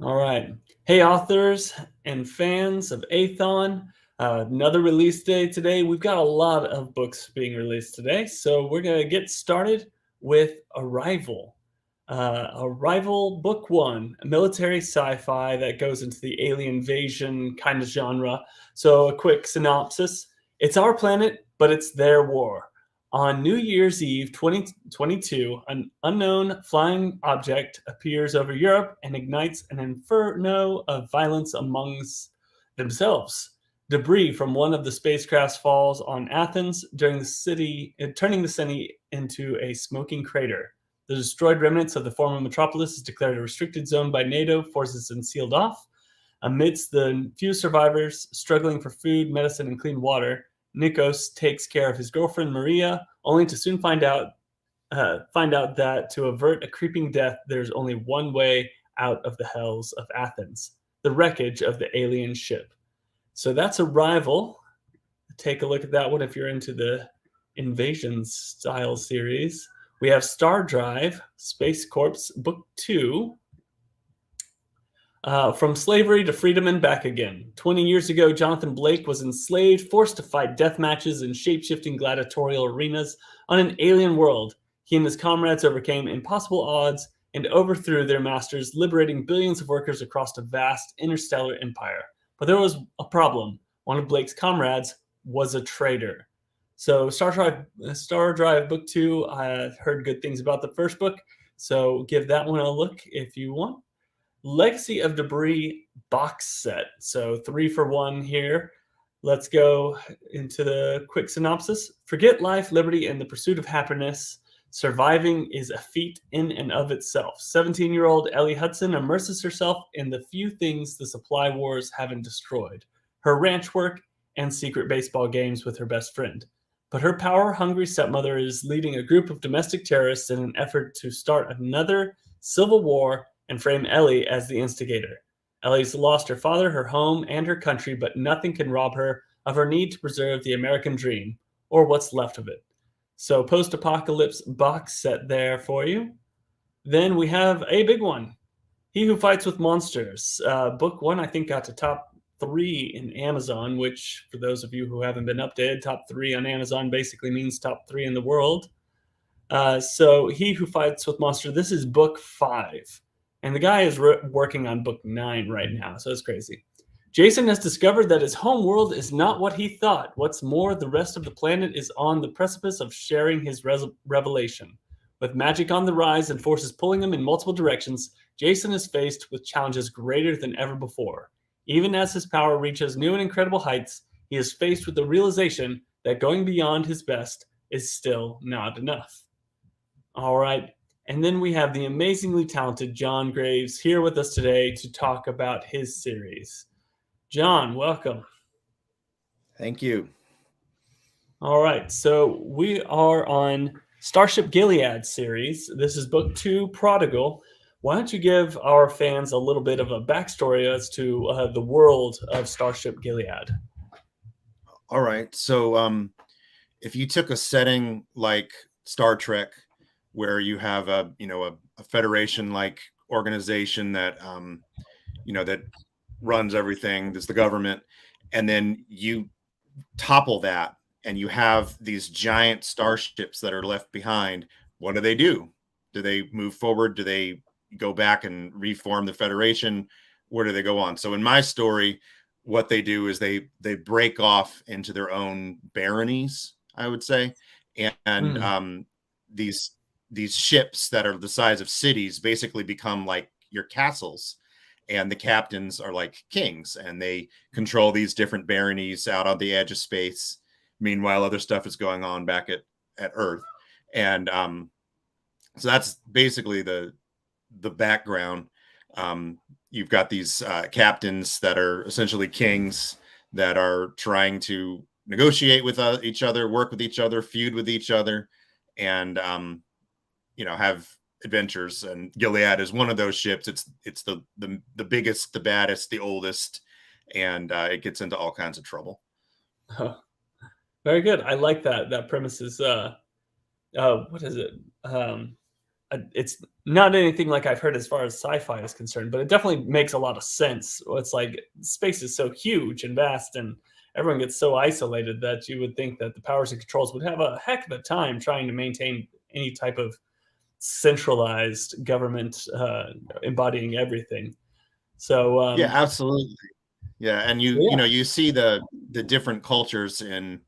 All right. Hey, authors and fans of Athon. Another release day today. We've got a lot of books being released today. So we're going to get started with Arrival. Arrival Book One, a military sci fi that goes into the alien invasion kind of genre. So, a quick synopsis: it's our planet, but it's their war. On New Year's Eve 2022, an unknown flying object appears over Europe and ignites an inferno of violence amongst themselves. Debris from one of the spacecrafts falls on Athens during turning the city into a smoking crater. The destroyed remnants of the former metropolis is declared a restricted zone by NATO forces and sealed off. Amidst the few survivors struggling for food, medicine, and clean water, Nikos takes care of his girlfriend Maria, only to soon find out that to avert a creeping death, there's only one way out of the hells of Athens: the wreckage of the alien ship. So that's Arrival. Take a look at that one if you're into the invasion style series. We have Star Drive, Space Corps Book 2, From Slavery to Freedom and Back Again. 20 years ago, Jonathan Blake was enslaved, forced to fight death matches in shape-shifting gladiatorial arenas on an alien world. He and his comrades overcame impossible odds and overthrew their masters, liberating billions of workers across a vast interstellar empire. But there was a problem. One of Blake's comrades was a traitor. So Star Drive Book 2, I heard good things about the first book, so give that one a look if you want. Legacy of Debris box set. So 3 for 1 here. Let's go into the quick synopsis. Forget life, liberty, and the pursuit of happiness. Surviving is a feat in and of itself. 17-year-old Ellie Hudson immerses herself in the few things the supply wars haven't destroyed: her ranch work and secret baseball games with her best friend. But her power-hungry stepmother is leading a group of domestic terrorists in an effort to start another civil war and frame Ellie as the instigator. Ellie's lost her father, her home, and her country, but nothing can rob her of her need to preserve the American dream, or what's left of it. So, post-apocalypse box set there for you. Then we have a big one: He Who Fights with Monsters. Book 1, I think, got to top 3 in Amazon, which, for those of you who haven't been updated, top 3 on Amazon basically means top 3 in the world. So, He Who Fights with Monsters, this is book 5. And the guy is working on book 9 right now, so it's crazy. Jason has discovered that his home world is not what he thought. What's more, the rest of the planet is on the precipice of sharing his revelation. With magic on the rise and forces pulling him in multiple directions, Jason is faced with challenges greater than ever before. Even as his power reaches new and incredible heights, he is faced with the realization that going beyond his best is still not enough. All right. And then we have the amazingly talented John Graves here with us today to talk about his series. John, welcome. Thank you. All right. So we are on Starship Gilead series. This is book 2, Prodigal. Why don't you give our fans a little bit of a backstory as to the world of Starship Gilead? All right. So if you took a setting like Star Trek, where you have a Federation like organization that that runs everything, there's the government, and then you topple that and you have these giant starships that are left behind. What do? Do they move forward? Do they go back and reform the Federation? Where do they go on? So in my story, what they do is they break off into their own baronies, I would say, and these ships that are the size of cities basically become like your castles, and the captains are like kings, and they control these different baronies out on the edge of space. Meanwhile, other stuff is going on back at Earth, and so that's basically the background. You've got these captains that are essentially kings that are trying to negotiate with each other, work with each other, feud with each other, and have adventures. And Gilead is one of those ships. It's the biggest, the baddest, the oldest, and it gets into all kinds of trouble. Oh, very good. I like that. That premise is what is it? it's not anything like I've heard as far as sci-fi is concerned, but it definitely makes a lot of sense. It's like space is so huge and vast, and everyone gets so isolated that you would think that the powers and controls would have a heck of a time trying to maintain any type of centralized government embodying everything. So, Yeah, absolutely. Yeah, and yeah, you see the different cultures in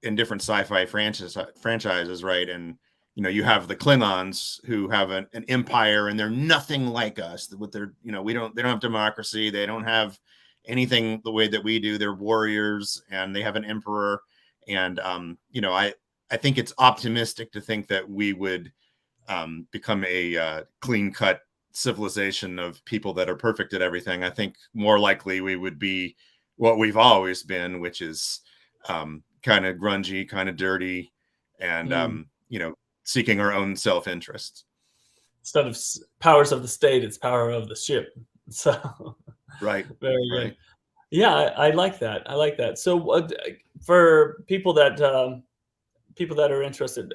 in different sci-fi franchises, right? And you have the Klingons who have an empire, and they're nothing like us. With their they don't have democracy. They don't have anything the way that we do. They're warriors, and they have an emperor. And I think it's optimistic to think that we would become a clean cut civilization of people that are perfect at everything. I think more likely we would be what we've always been, which is kind of grungy, kind of dirty, and mm. seeking our own self-interest. Instead of powers of the state, it's power of the ship. So, Right, very good. right, Yeah, I like that. I like that. So, for people that are interested,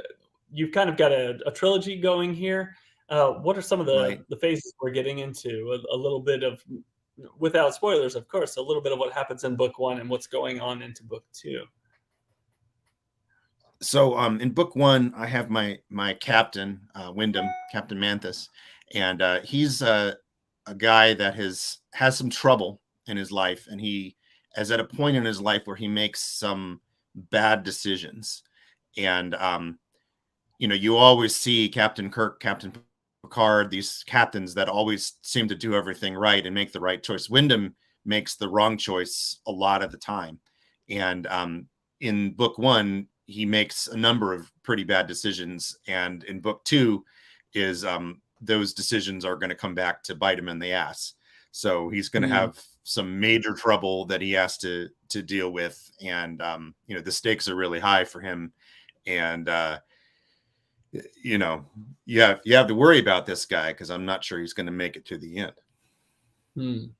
you've kind of got a trilogy going here. What are some of right. the phases we're getting into? A little bit of, without spoilers, of course, a little bit of what happens in book one and what's going on into book two. So in book one, I have my captain, Wyndham, Captain Manthus, and he's a guy that has some trouble in his life, and he is at a point in his life where he makes some bad decisions. And you always see Captain Kirk, Captain Picard, these captains that always seem to do everything right and make the right choice. Wyndham makes the wrong choice a lot of the time. And in book one, he makes a number of pretty bad decisions. And in book two, is those decisions are going to come back to bite him in the ass. So he's going to Mm. have some major trouble that he has to deal with. And the stakes are really high for him. And you know, you have to worry about this guy because I'm not sure he's going to make it to the end. Mm.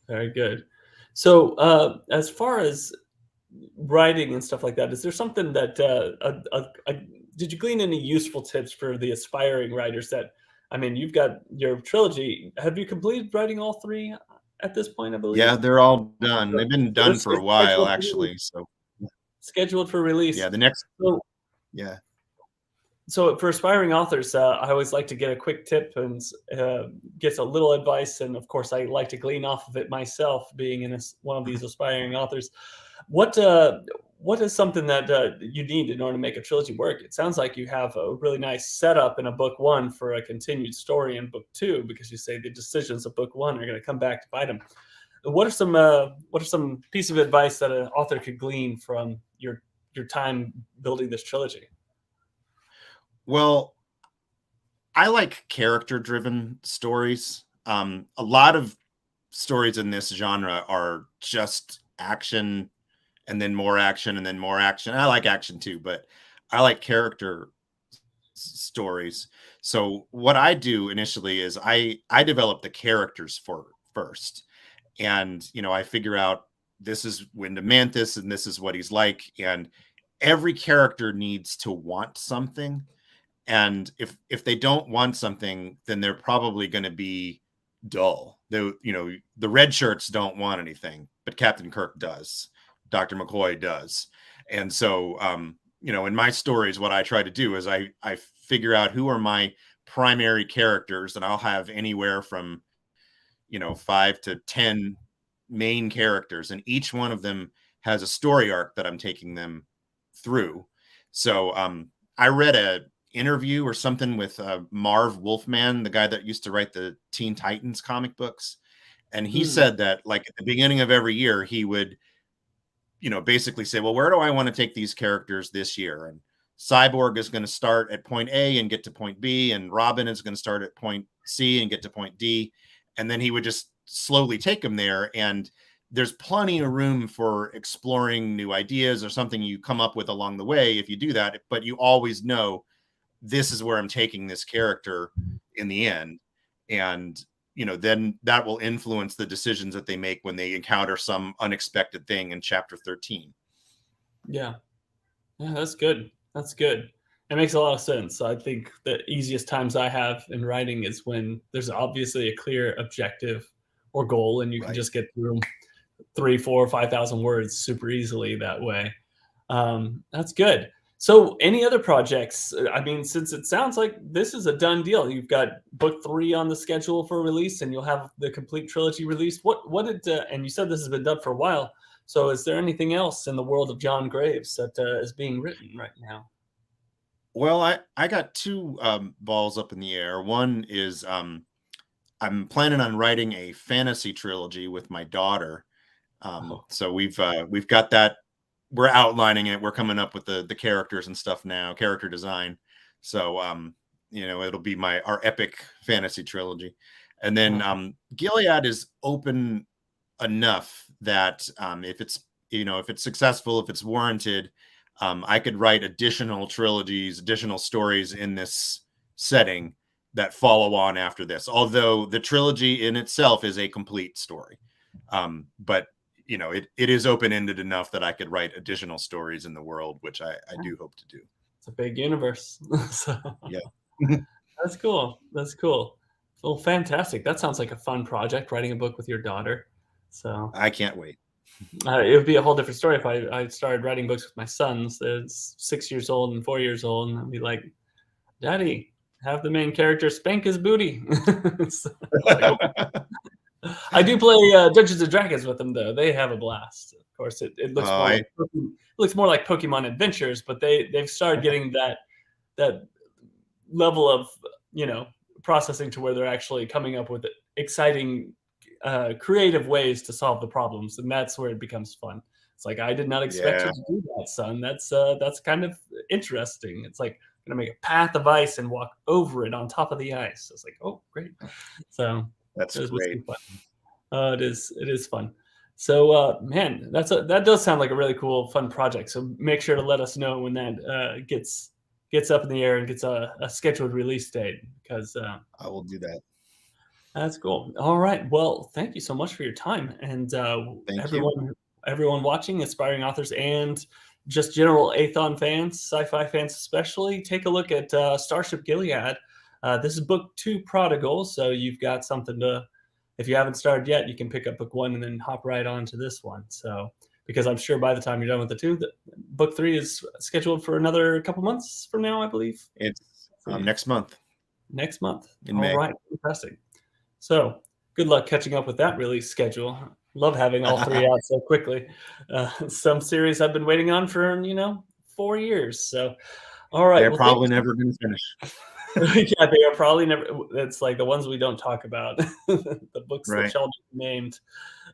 Very good. So, as far as writing and stuff like that, is there something that did you glean any useful tips for the aspiring writers? That, I mean, you've got your trilogy. Have you completed writing all three at this point? I believe. Yeah, they're all done. They've been So done for a it's while, actually. So scheduled for release. yeah, the next So, yeah. so for aspiring authors, I always like to get a quick tip and get a little advice, and of course, I like to glean off of it myself, being one of these aspiring authors. What what is something that you need in order to make a trilogy work? It sounds like you have a really nice setup in a book one for a continued story in book two, because you say the decisions of book one are going to come back to bite them. What are some piece of advice that an author could glean from your time building this trilogy? Well, I like character-driven stories. A lot of stories in this genre are just action and then more action and then more action. I like action too, but I like character stories. So what I do initially is I develop the characters for first, and I figure out this is Wyndham Manthus and this is what he's like, and every character needs to want something. And if they don't want something, then they're probably going to be dull. The red shirts don't want anything, but Captain Kirk does. Dr. McCoy does. And so in my stories, what I try to do is I figure out who are my primary characters, and I'll have anywhere from 5 to 10 main characters, and each one of them has a story arc that I'm taking them through. So I read a interview or something with Marv Wolfman, the guy that used to write the Teen Titans comic books, and he Hmm. said that like at the beginning of every year he would basically say, well, where do I want to take these characters this year? And Cyborg is going to start at point A and get to point B, and Robin is going to start at point C and get to point D. And then he would just slowly take them there. And there's plenty of room for exploring new ideas or something you come up with along the way if you do that. But you always know this is where I'm taking this character in the end. And then that will influence the decisions that they make when they encounter some unexpected thing in chapter 13. Yeah. Yeah, that's good. That's good. It makes a lot of sense. I think the easiest times I have in writing is when there's obviously a clear objective or goal, and you can Right. just get through 3, 4, 5,000 words super easily that way. That's good. So, any other projects? I mean, since it sounds like this is a done deal, you've got book 3 on the schedule for release, and you'll have the complete trilogy released. What did and you said this has been done for a while. So, is there anything else in the world of John Graves that is being written right now? Well, I got two balls up in the air. One is I'm planning on writing a fantasy trilogy with my daughter. Oh, So we've got that. We're outlining it. We're coming up with the characters and stuff now, character design. So it'll be our epic fantasy trilogy. And then uh, Gilead is open enough that if it's successful, if it's warranted, I could write additional trilogies, additional stories in this setting that follow on after this. Although the trilogy in itself is a complete story, but it is open ended enough that I could write additional stories in the world, which I do hope to do. it's a big universe. So Yeah, that's cool. That's cool. Well, fantastic. That sounds like a fun project, writing a book with your daughter. So I can't wait. it would be a whole different story if I started writing books with my sons. That's 6 years old and 4 years old, and I'd be like, "Daddy, have the main character spank his booty." So, like, I do play Dungeons and Dragons with them, though. They have a blast. Of course, it looks more I like Pokemon Adventures, but they've started getting that level of you know processing to where they're actually coming up with exciting creative ways to solve the problems, and that's where it becomes fun. It's like, I did not expect you yeah, to do that, son. That's kind of interesting. It's like, gonna make a path of ice and walk over it on top of the ice. It's like, oh, great. So that's it was great. fun. It is fun. So, man, that does sound like a really cool, fun project. So make sure to let us know when that gets up in the air and gets a scheduled release date, because I will do that. that's cool. All right. Well, thank you so much for your time, and Thank you. everyone watching, aspiring authors, and just general Athon fans, sci-fi fans especially. Take a look at Starship Gilead. This is book 2, Prodigal. So you've got something to. If you haven't started yet, you can pick up book 1 and then hop right on to this one. So, because I'm sure by the time you're done with the 2, book 3 is scheduled for another couple months from now, I believe. It's For you. next month Next month. in All May. right. Fantastic. So, good luck catching up with that release schedule. Love having all 3 out so quickly. Some series I've been waiting on for 4 years. So, all right. They're Well, thank probably never going to finish. yeah, they are probably never. It's like the ones we don't talk about, the books that Right. shall be named.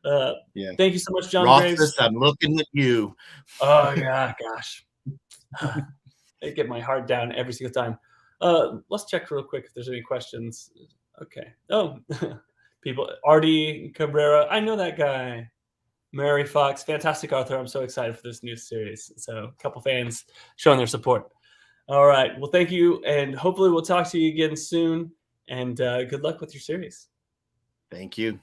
Uh, Yeah. Thank you so much, John Rothfuss, Graves. I'm looking at you. Oh yeah, gosh, I get my heart down every single time. Let's check real quick if there's any questions. Okay. Oh, people, Artie Cabrera, I know that guy. Mary Fox, fantastic author. I'm so excited for this new series. So, a couple fans showing their support. All right. Well, thank you, and hopefully we'll talk to you again soon. And good luck with your series. Thank you.